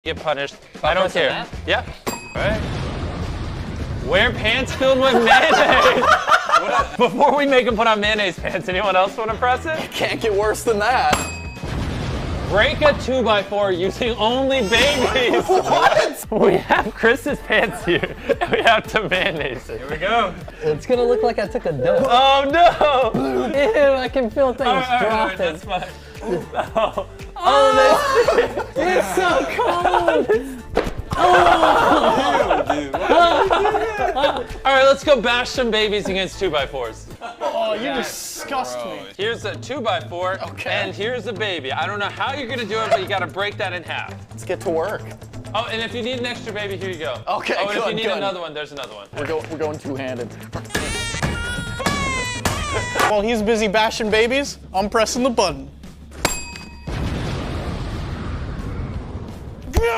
Get punished. I don't care. that? Yep. All right. Wear pants filled with mayonnaise. Before we make him put on mayonnaise pants, anyone else want to press it? Can't get worse than that. Break a 2x4 using only babies. What? We have Chris's pants here. And we have to mayonnaise it. Here we go. It's gonna look like I took a dump. Oh no! Ew, I can feel things All right, dropping. that's fine. Oh, It's so cold. all right, let's go bash some babies against 2x4s. Oh, you disgust me. Here's a 2x4, Okay. and here's a baby. I don't know how you're gonna do it, but you gotta break that in half. Let's get to work. Oh, and if you need an extra baby, here you go. Okay, Oh, and if good, you need good. another one, there's another one. We're going two-handed. While he's busy bashing babies, I'm pressing the button.